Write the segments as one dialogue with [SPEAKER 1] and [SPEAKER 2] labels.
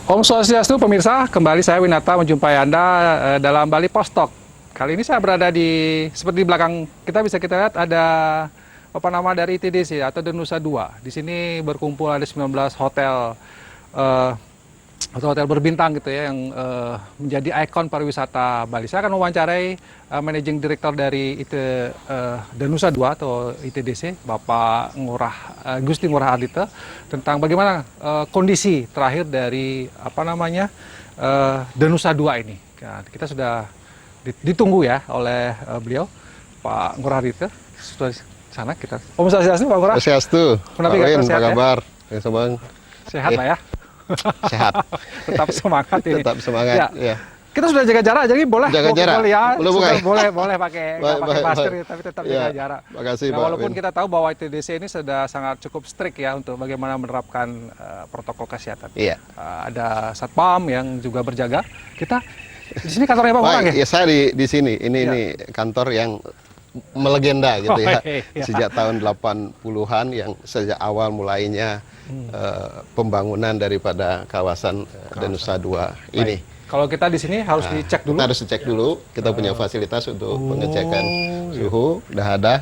[SPEAKER 1] Om Swastiastu pemirsa, kembali saya Winata menjumpai Anda dalam Bali Post Talk. Kali ini saya berada seperti di belakang kita lihat ada apa nama dari ITDC atau Denusa 2. Di sini berkumpul ada 19 hotel atau hotel berbintang gitu ya yang menjadi ikon pariwisata Bali. Saya akan mewawancarai Managing Director dari Denusa 2 atau ITDC, Bapak Gusti Ngurah Ardita, tentang bagaimana kondisi terakhir dari Denusa 2 ini. Nah, kita sudah ditunggu ya oleh beliau, Pak Ngurah Ardita. Sudah di sana kita. Om Swastiastu, Pak Ngurah.
[SPEAKER 2] Swastiastu.
[SPEAKER 1] Pak Win,
[SPEAKER 2] apa kabar? Ya?
[SPEAKER 1] Sehat lah ya.
[SPEAKER 2] Sehat.
[SPEAKER 1] Tetap semangat ini.
[SPEAKER 2] Tetap semangat. Ya.
[SPEAKER 1] Kita sudah jaga jarak, jadi boleh
[SPEAKER 2] jaga jarak.
[SPEAKER 1] Ya, boleh
[SPEAKER 2] pakai
[SPEAKER 1] masker, tapi tetap jaga jarak.
[SPEAKER 2] Makasih,
[SPEAKER 1] nah, walaupun kita tahu bahwa ITDC ini sudah sangat cukup strict ya untuk bagaimana menerapkan protokol kesehatan.
[SPEAKER 2] Iya.
[SPEAKER 1] Ada satpam yang juga berjaga. Kita di sini kantornya Pak Ngurah ya?
[SPEAKER 2] Ya, saya di sini. Ini kantor yang melegenda gitu ya. Sejak tahun 80-an yang sejak awal mulainya pembangunan daripada kawasan Denusa 2 ini.
[SPEAKER 1] Kalau kita di sini harus dicek dulu.
[SPEAKER 2] Kita harus dicek dulu. Kita punya fasilitas untuk pengecekan suhu. Udah ada.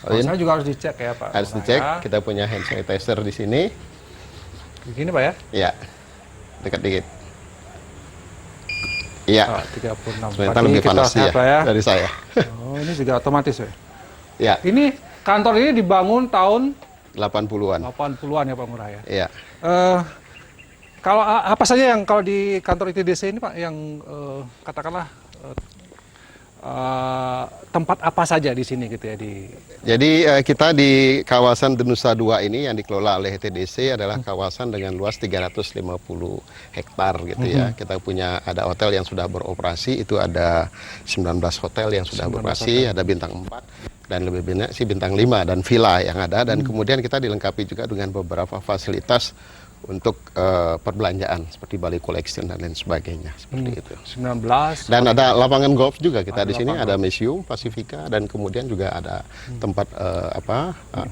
[SPEAKER 1] Saya juga harus dicek ya Pak.
[SPEAKER 2] Harus dicek. Kita punya hand sanitizer di sini.
[SPEAKER 1] Begini Pak ya?
[SPEAKER 2] Iya. Dekat dikit. Iya.
[SPEAKER 1] 36.
[SPEAKER 2] Sebentar lebih panas ya dari saya.
[SPEAKER 1] Oh, ini juga otomatis ya?
[SPEAKER 2] Ya.
[SPEAKER 1] Ini kantor ini dibangun tahun
[SPEAKER 2] 80-an.
[SPEAKER 1] 80-an ya Pak Ngurah ya?
[SPEAKER 2] Iya.
[SPEAKER 1] Kalau apa saja yang kalau di kantor ITDC ini Pak yang katakanlah tempat apa saja di sini gitu ya
[SPEAKER 2] Jadi kita di kawasan Denusa 2 ini yang dikelola oleh ITDC adalah kawasan dengan luas 350 hektar gitu ya. Kita punya ada hotel yang sudah beroperasi, itu ada 19 hotel yang sudah beroperasi, ada bintang 4 dan lebih banyak sih bintang 5 dan villa yang ada, dan kemudian kita dilengkapi juga dengan beberapa fasilitas untuk perbelanjaan seperti Bali Collection dan lain sebagainya seperti itu.
[SPEAKER 1] 19.
[SPEAKER 2] Dan ada lapangan golf juga kita di sini, ada museum Pasifika, dan kemudian juga ada tempat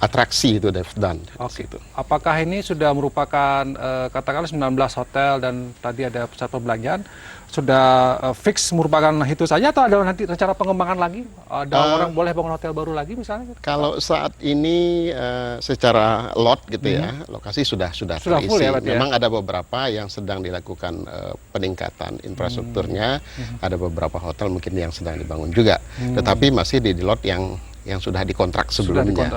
[SPEAKER 2] atraksi itu Dive Dan.
[SPEAKER 1] Oke. Apakah ini sudah merupakan katakanlah 19 hotel dan tadi ada pusat perbelanjaan sudah fix merupakan itu saja, atau ada nanti rencana pengembangan lagi? Ada orang boleh bangun hotel baru lagi misalnya?
[SPEAKER 2] Kalau saat ini secara lot gitu ya, lokasi sudah terisi.
[SPEAKER 1] Full ya,
[SPEAKER 2] memang ada beberapa yang sedang dilakukan peningkatan infrastrukturnya, ada beberapa hotel mungkin yang sedang dibangun juga, tetapi masih di lot yang sudah dikontrak sebelumnya.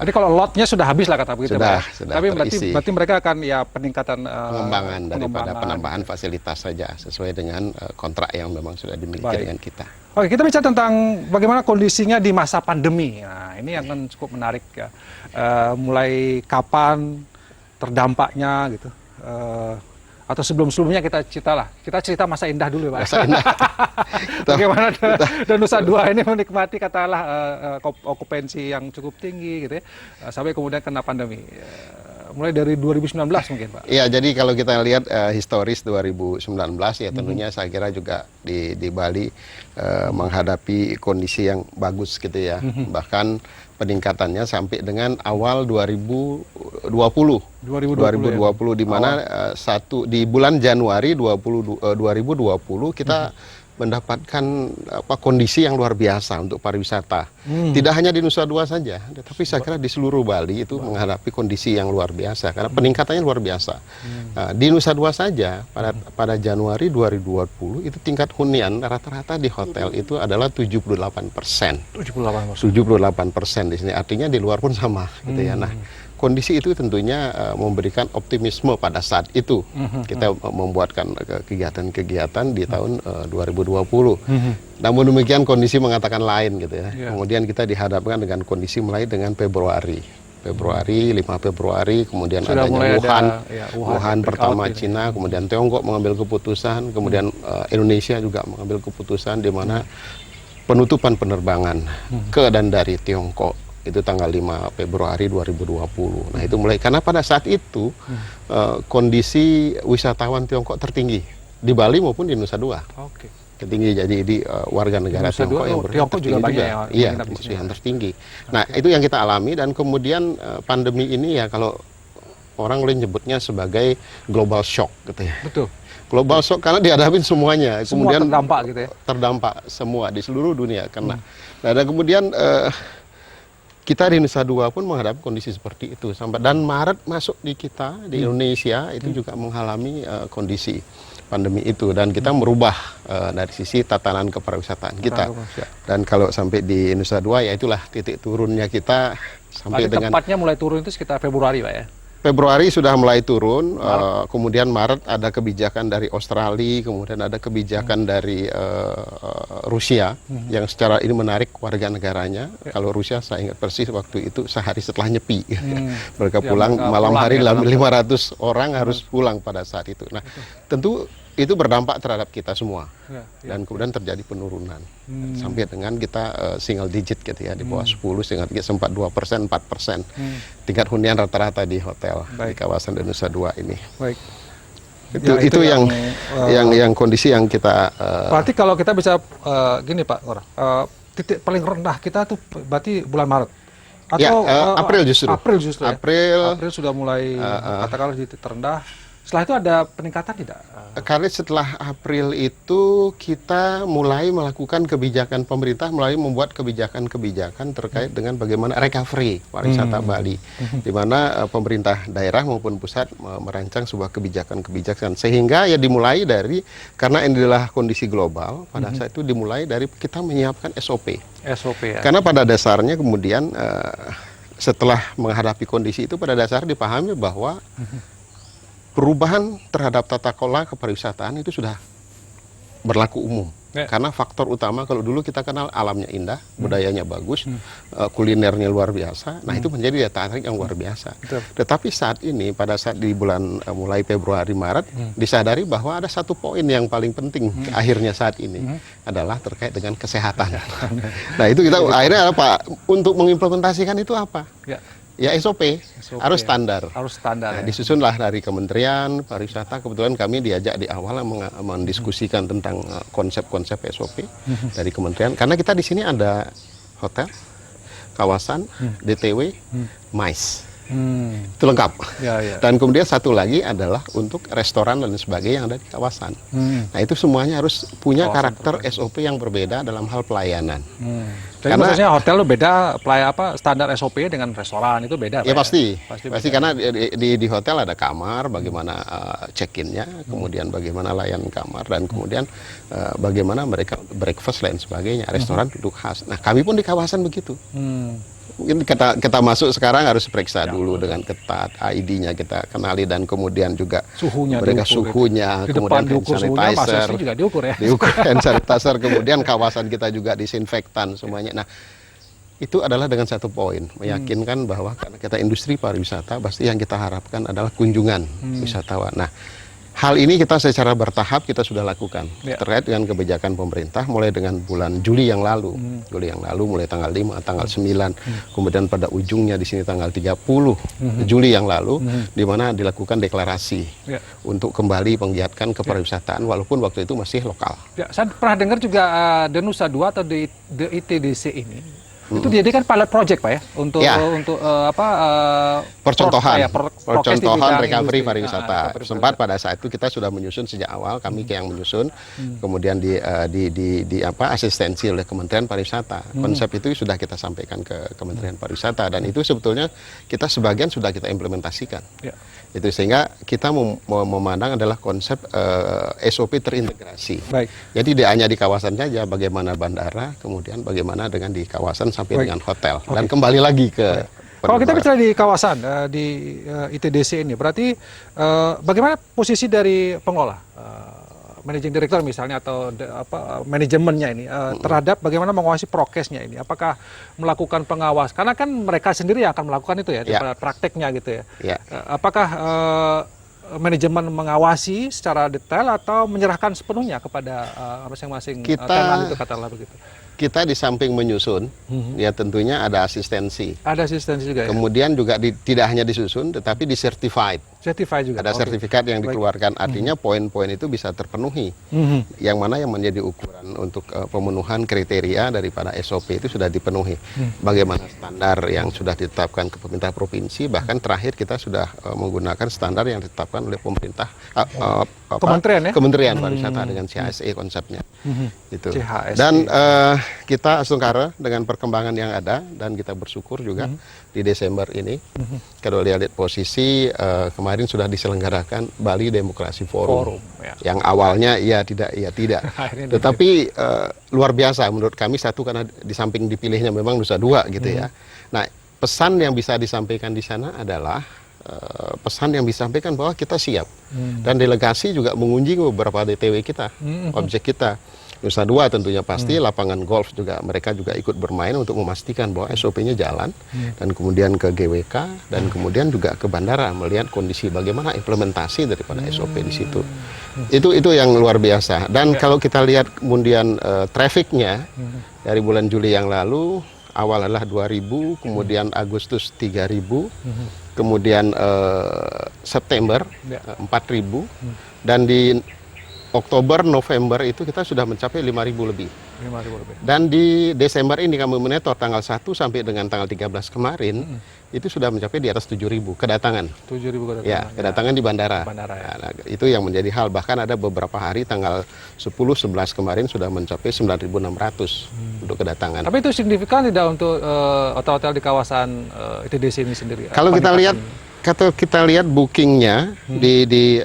[SPEAKER 1] Jadi kalau lotnya sudah habis lah kata begitu.
[SPEAKER 2] Sudah
[SPEAKER 1] tapi berarti mereka akan ya peningkatan
[SPEAKER 2] pengembangan daripada penambahan fasilitas saja sesuai dengan kontrak yang memang sudah dimiliki dengan kita.
[SPEAKER 1] Oke, kita bicara tentang bagaimana kondisinya di masa pandemi. Nah, ini yang kan cukup menarik ya. Mulai kapan terdampaknya gitu. Atau sebelum-sebelumnya kita cerita masa indah dulu ya Pak. Masa indah. Bagaimana Denusa 2 ini menikmati katakanlah okupansi yang cukup tinggi gitu ya, sampai kemudian kena pandemi. Mulai dari 2019 mungkin Pak.
[SPEAKER 2] Iya, jadi kalau kita lihat historis 2019 ya tentunya saya kira juga di Bali menghadapi kondisi yang bagus gitu ya. Bahkan peningkatannya sampai dengan awal 2020 di mana di bulan Januari 2020 kita mendapatkan kondisi yang luar biasa untuk pariwisata. Tidak hanya di Nusa Dua saja, tetapi saya kira di seluruh Bali itu menghadapi kondisi yang luar biasa karena peningkatannya luar biasa. Di Nusa Dua saja pada Januari 2020 itu tingkat hunian rata-rata di hotel itu adalah 78%. 78% di sini, artinya di luar pun sama gitu ya. Nah, kondisi itu tentunya memberikan optimisme pada saat itu. Kita membuatkan kegiatan-kegiatan di tahun 2020. Namun demikian kondisi mengatakan lain gitu ya. Kemudian kita dihadapkan dengan kondisi mulai dengan Februari 5 Februari, kemudian
[SPEAKER 1] sudah
[SPEAKER 2] adanya Wuhan pertama Cina, kemudian Tiongkok mengambil keputusan, kemudian Indonesia juga mengambil keputusan di mana penutupan penerbangan ke dan dari Tiongkok itu tanggal 5 Februari 2020. Nah, itu mulai karena pada saat itu kondisi wisatawan Tiongkok tertinggi di Bali maupun di Nusa Dua. Tertinggi, jadi di warga negara Tiongkok yang
[SPEAKER 1] Tiongkok juga banyak ya,
[SPEAKER 2] yang tertinggi. Nah, itu yang kita alami, dan kemudian pandemi ini ya kalau orang boleh nyebutnya sebagai global shock gitu ya.
[SPEAKER 1] Betul.
[SPEAKER 2] Global shock karena dihadapin semuanya,
[SPEAKER 1] Semua
[SPEAKER 2] kemudian
[SPEAKER 1] terdampak gitu ya.
[SPEAKER 2] terdampak semua di seluruh dunia kena. Nah, dan kemudian kita di Nusa Dua pun menghadapi kondisi seperti itu dan Maret masuk di kita di Indonesia itu juga mengalami kondisi pandemi itu, dan kita merubah dari sisi tatanan kepariwisataan kita. Dan kalau sampai di Nusa Dua ya itulah titik turunnya kita sampai dengan
[SPEAKER 1] tepatnya mulai turun itu sekitar Februari Pak ya.
[SPEAKER 2] Februari sudah mulai turun, kemudian Maret ada kebijakan dari Australia, kemudian ada kebijakan dari Rusia yang secara ini menarik warga negaranya. Kalau Rusia saya ingat persis waktu itu sehari setelah nyepi, mereka pulang malam hari, 500 orang harus pulang pada saat itu. Nah, tentu itu berdampak terhadap kita semua, dan kemudian terjadi penurunan sampai dengan kita single digit gitu ya, di bawah 10, sehingga sempat 2%, 4% tingkat hunian rata-rata di hotel di kawasan Nusa Dua ini.
[SPEAKER 1] Baik.
[SPEAKER 2] Itu yang kondisi yang kita.
[SPEAKER 1] Berarti kalau kita bisa gini Pak, titik paling rendah kita tuh berarti bulan Maret atau
[SPEAKER 2] April justru.
[SPEAKER 1] Ya? April sudah mulai katakanlah di titik terendah. Setelah itu ada peningkatan tidak?
[SPEAKER 2] Karena setelah April itu kita mulai melakukan kebijakan pemerintah, mulai membuat kebijakan-kebijakan terkait dengan bagaimana recovery pariwisata Bali, di mana pemerintah daerah maupun pusat merancang sebuah kebijakan-kebijakan, sehingga ya dimulai dari, karena ini adalah kondisi global, pada saat itu dimulai dari kita menyiapkan SOP.
[SPEAKER 1] SOP ya.
[SPEAKER 2] Karena pada dasarnya kemudian setelah menghadapi kondisi itu, pada dasar dipahami bahwa perubahan terhadap tata kelola kepariwisataan itu sudah berlaku umum. Karena faktor utama, kalau dulu kita kenal alamnya indah, budayanya bagus, kulinernya luar biasa, nah itu menjadi daya tarik yang luar biasa. Tetapi saat ini, pada saat di bulan mulai Februari, Maret, disadari bahwa ada satu poin yang paling penting akhirnya saat ini, adalah terkait dengan kesehatan. Nah itu kita akhirnya apa? Untuk mengimplementasikan itu apa? Ya SOP harus standar.
[SPEAKER 1] Harus standar.
[SPEAKER 2] Nah, disusunlah dari Kementerian Pariwisata. Kebetulan kami diajak di awal mendiskusikan tentang konsep-konsep SOP dari Kementerian. Karena kita di sini ada hotel, kawasan, DTW, MICE. Itu lengkap. Dan kemudian satu lagi adalah untuk restoran dan sebagainya yang ada di kawasan. Nah itu semuanya harus punya karakter SOP yang berbeda dalam hal pelayanan.
[SPEAKER 1] Jadi maksudnya hotel lo beda, standar SOP dengan restoran itu beda.
[SPEAKER 2] Ya pasti karena di hotel ada kamar, bagaimana check-innya, kemudian bagaimana layanan kamar, dan kemudian bagaimana mereka breakfast lain sebagainya. Restoran duduk khas. Nah kami pun di kawasan begitu. Mungkin kita masuk sekarang harus periksa dulu dengan ketat, ID-nya kita kenali, dan kemudian juga mereka suhunya, kemudian hand sanitizer,
[SPEAKER 1] diukur
[SPEAKER 2] hand sanitizer, kemudian kawasan kita juga disinfektan semuanya. Nah itu adalah dengan satu poin, meyakinkan bahwa karena kita industri pariwisata, pasti yang kita harapkan adalah kunjungan wisatawan. Nah hal ini kita secara bertahap kita sudah lakukan terkait dengan kebijakan pemerintah mulai dengan bulan Juli yang lalu. Mulai tanggal 5, tanggal 9, kemudian pada ujungnya di sini tanggal 30 Juli yang lalu, di mana dilakukan deklarasi untuk kembali penggiatkan kepariwisataan walaupun waktu itu masih lokal.
[SPEAKER 1] Saya pernah dengar juga Nusa Dua atau ITDC ini itu dijadikan pilot project Pak ya untuk
[SPEAKER 2] percontohan recovery pariwisata. Sempat pada saat itu kita sudah menyusun sejak awal, kami yang menyusun, kemudian di asistensi oleh Kementerian Pariwisata. Konsep itu sudah kita sampaikan ke Kementerian Pariwisata, dan itu sebetulnya kita sebagian sudah kita implementasikan. Itu sehingga kita memandang adalah konsep SOP terintegrasi. Jadi tidak hanya di kawasan saja, bagaimana bandara, kemudian bagaimana dengan di kawasan sampai dengan hotel, dan kembali lagi ke.
[SPEAKER 1] Kalau kita bicara di kawasan di ITDC ini, berarti bagaimana posisi dari pengelola, managing director misalnya, atau manajemennya ini terhadap bagaimana mengawasi prokesnya ini? Apakah melakukan pengawas? Karena kan mereka sendiri yang akan melakukan itu ya, prakteknya gitu ya. Apakah manajemen mengawasi secara detail atau menyerahkan sepenuhnya kepada masing-masing tenan itu, katakanlah begitu?
[SPEAKER 2] Kita di samping menyusun, ya tentunya ada asistensi.
[SPEAKER 1] Ada asistensi juga.
[SPEAKER 2] Kemudian juga tidak hanya disusun, tetapi disertified.
[SPEAKER 1] Certified juga.
[SPEAKER 2] Ada
[SPEAKER 1] Oke.
[SPEAKER 2] sertifikat yang
[SPEAKER 1] Baik.
[SPEAKER 2] dikeluarkan, artinya poin-poin itu bisa terpenuhi. Yang mana yang menjadi ukuran untuk pemenuhan kriteria daripada SOP itu sudah dipenuhi. Bagaimana standar yang sudah ditetapkan ke pemerintah provinsi, bahkan terakhir kita sudah menggunakan standar yang ditetapkan oleh pemerintah
[SPEAKER 1] Kementerian ya?
[SPEAKER 2] Kementerian Pariwisata dengan CHSE konsepnya. Itu.
[SPEAKER 1] CHSE.
[SPEAKER 2] Dan kita sungkara dengan perkembangan yang ada, dan kita bersyukur juga di Desember ini kalau lihat posisi kemarin sudah diselenggarakan Bali Demokrasi Forum,
[SPEAKER 1] ya.
[SPEAKER 2] yang awalnya iya tidak,
[SPEAKER 1] Akhirnya
[SPEAKER 2] tetapi luar biasa menurut kami. Satu, karena di samping dipilihnya memang Nusa Dua gitu ya. Nah, pesan yang bisa disampaikan di sana adalah pesan yang disampaikan bahwa kita siap, dan delegasi juga mengunjungi beberapa DTW kita, objek kita. Nusa Dua tentunya pasti, lapangan golf juga mereka juga ikut bermain untuk memastikan bahwa SOP-nya jalan, dan kemudian ke GWK, dan kemudian juga ke bandara melihat kondisi bagaimana implementasi daripada SOP di situ. Itu yang luar biasa. Dan kalau kita lihat kemudian trafficnya dari bulan Juli yang lalu, awal adalah 2.000, kemudian Agustus 3.000, kemudian September 4.000, dan di Oktober, November itu kita sudah mencapai 5.000 lebih.
[SPEAKER 1] 5.000 lebih.
[SPEAKER 2] Dan di Desember ini kami monitor tanggal 1 sampai dengan tanggal 13 kemarin, itu sudah mencapai di atas 7.000 kedatangan.
[SPEAKER 1] 7.000 kedatangan.
[SPEAKER 2] Ya, kedatangan di bandara.
[SPEAKER 1] Bandara, ya.
[SPEAKER 2] Nah, itu yang menjadi hal. Bahkan ada beberapa hari tanggal 10, 11 kemarin sudah mencapai 9.600 untuk kedatangan.
[SPEAKER 1] Tapi itu signifikan tidak untuk hotel-hotel di kawasan ITDC ini sendiri?
[SPEAKER 2] Kalau kita lihat,
[SPEAKER 1] peningkatan
[SPEAKER 2] bookingnya di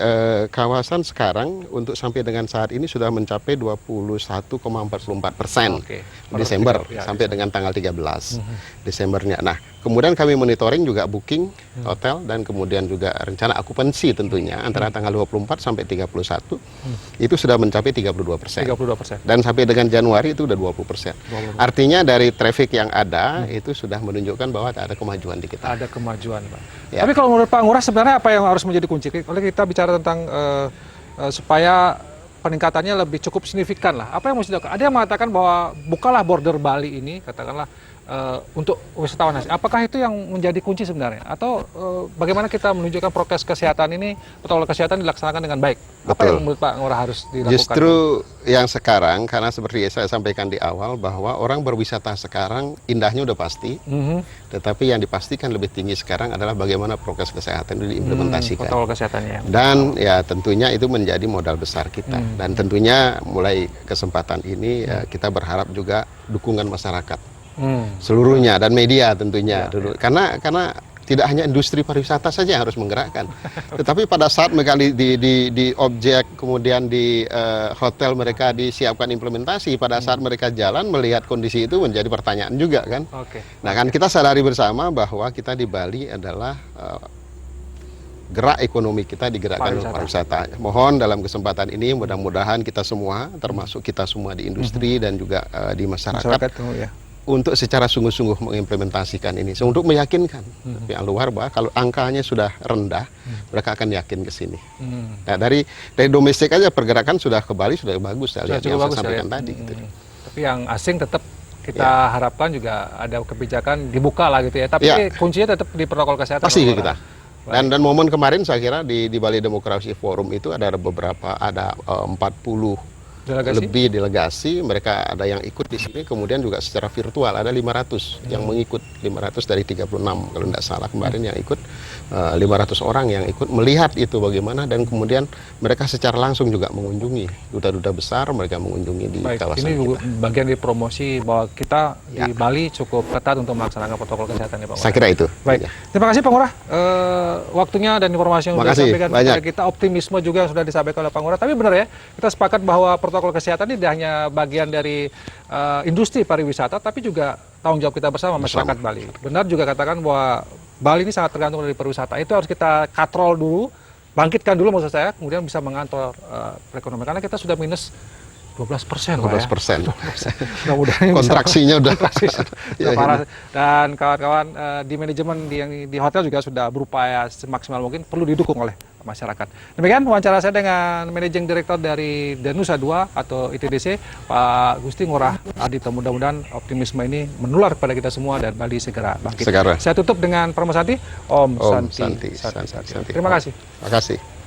[SPEAKER 2] kawasan sekarang untuk sampai dengan saat ini sudah mencapai 21,44%
[SPEAKER 1] Oke.
[SPEAKER 2] Desember
[SPEAKER 1] Ya,
[SPEAKER 2] sampai dengan tanggal 13 Desembernya. Nah, kemudian kami monitoring juga booking hotel, dan kemudian juga rencana akupansi tentunya antara tanggal 24 sampai 31 itu sudah mencapai 32%.
[SPEAKER 1] 32%.
[SPEAKER 2] Dan sampai dengan Januari itu udah 20%. Artinya dari traffic yang ada itu sudah menunjukkan bahwa ada kemajuan di kita.
[SPEAKER 1] Ada kemajuan, Pak.
[SPEAKER 2] Ya.
[SPEAKER 1] Tapi kalau menurut Pak Ngurah, sebenarnya apa yang harus menjadi kunci? Kalau kita bicara tentang supaya peningkatannya lebih cukup signifikan lah. Apa yang mesti dilakukan? Ada yang mengatakan bahwa bukalah border Bali ini, katakanlah untuk wisatawan asing. Apakah itu yang menjadi kunci sebenarnya? Atau bagaimana kita menunjukkan prokes kesehatan ini, protokol kesehatan dilaksanakan dengan baik? Apa yang menurut Pak Ngurah harus dilakukan?
[SPEAKER 2] Justru yang sekarang, karena seperti saya sampaikan di awal, bahwa orang berwisata sekarang indahnya udah pasti, tetapi yang dipastikan lebih tinggi sekarang adalah bagaimana prokes kesehatan itu diimplementasikan.
[SPEAKER 1] Protokol kesehatannya.
[SPEAKER 2] Dan ya tentunya itu menjadi modal besar kita. Dan tentunya mulai kesempatan ini kita berharap juga dukungan masyarakat seluruhnya, dan media tentunya. Karena tidak hanya industri pariwisata saja yang harus menggerakkan, tetapi pada saat mereka di objek, kemudian di hotel mereka disiapkan implementasi, pada saat mereka jalan melihat kondisi itu menjadi pertanyaan juga kan. Nah kan kita sadari bersama bahwa kita di Bali adalah gerak ekonomi kita digerakkan oleh pariwisata. Mohon dalam kesempatan ini mudah-mudahan kita semua, termasuk kita semua di industri dan juga di masyarakat untuk secara sungguh-sungguh mengimplementasikan ini, untuk meyakinkan pihak luar bahwa kalau angkanya sudah rendah, mereka akan yakin ke sini. Nah, dari domestik aja pergerakan sudah ke Bali sudah bagus, saya lihat yang saya sampaikan tadi. Gitu.
[SPEAKER 1] Tapi yang asing tetap kita harapkan juga ada kebijakan dibuka lah gitu ya. Tapi kuncinya tetap di protokol kesehatan.
[SPEAKER 2] Pasti kita. Dan momen kemarin saya kira di Bali Demokrasi Forum itu ada beberapa, ada 40 lebih delegasi, mereka ada yang ikut di sini, kemudian juga secara virtual ada 500 yang mengikut, 500 dari 36 kalau tidak salah kemarin yang ikut, 500 orang yang ikut melihat itu bagaimana, dan kemudian mereka secara langsung juga mengunjungi duta-duta besar, mereka mengunjungi di kawasan
[SPEAKER 1] ini
[SPEAKER 2] kita.
[SPEAKER 1] Bagian dari promosi bahwa kita di Bali cukup ketat untuk melaksanakan protokol kesehatan ya Pak Ngurah.
[SPEAKER 2] Saya kira itu.
[SPEAKER 1] Baik, terima kasih Pak Ngurah, waktunya dan informasi yang sudah disampaikan kepada kita, optimisme juga yang sudah disampaikan oleh Pak Ngurah. Tapi benar ya, kita sepakat bahwa protokol kesehatan ini tidak hanya bagian dari industri pariwisata, tapi juga tanggung jawab kita bersama masyarakat Bali. Benar juga katakan bahwa Bali ini sangat tergantung dari pariwisata. Itu harus kita katrol dulu, bangkitkan dulu maksud saya, kemudian bisa mengantor perekonomian. Karena kita sudah minus 12%.
[SPEAKER 2] 12%.
[SPEAKER 1] Mudah-mudahan
[SPEAKER 2] kontraksinya udah
[SPEAKER 1] parah. Dan kawan-kawan di manajemen di hotel juga sudah berupaya semaksimal mungkin, perlu didukung oleh masyarakat. Demikian wawancara saya dengan Managing Director dari Danusa 2 atau ITDC, Pak Gusti Ngurah Adito. Mudah-mudahan optimisme ini menular kepada kita semua dan Bali segera bangkit.
[SPEAKER 2] Segera.
[SPEAKER 1] Saya tutup dengan Pramasati, Om
[SPEAKER 2] Om
[SPEAKER 1] Santi.
[SPEAKER 2] Santi.
[SPEAKER 1] Terima kasih.
[SPEAKER 2] Terima kasih.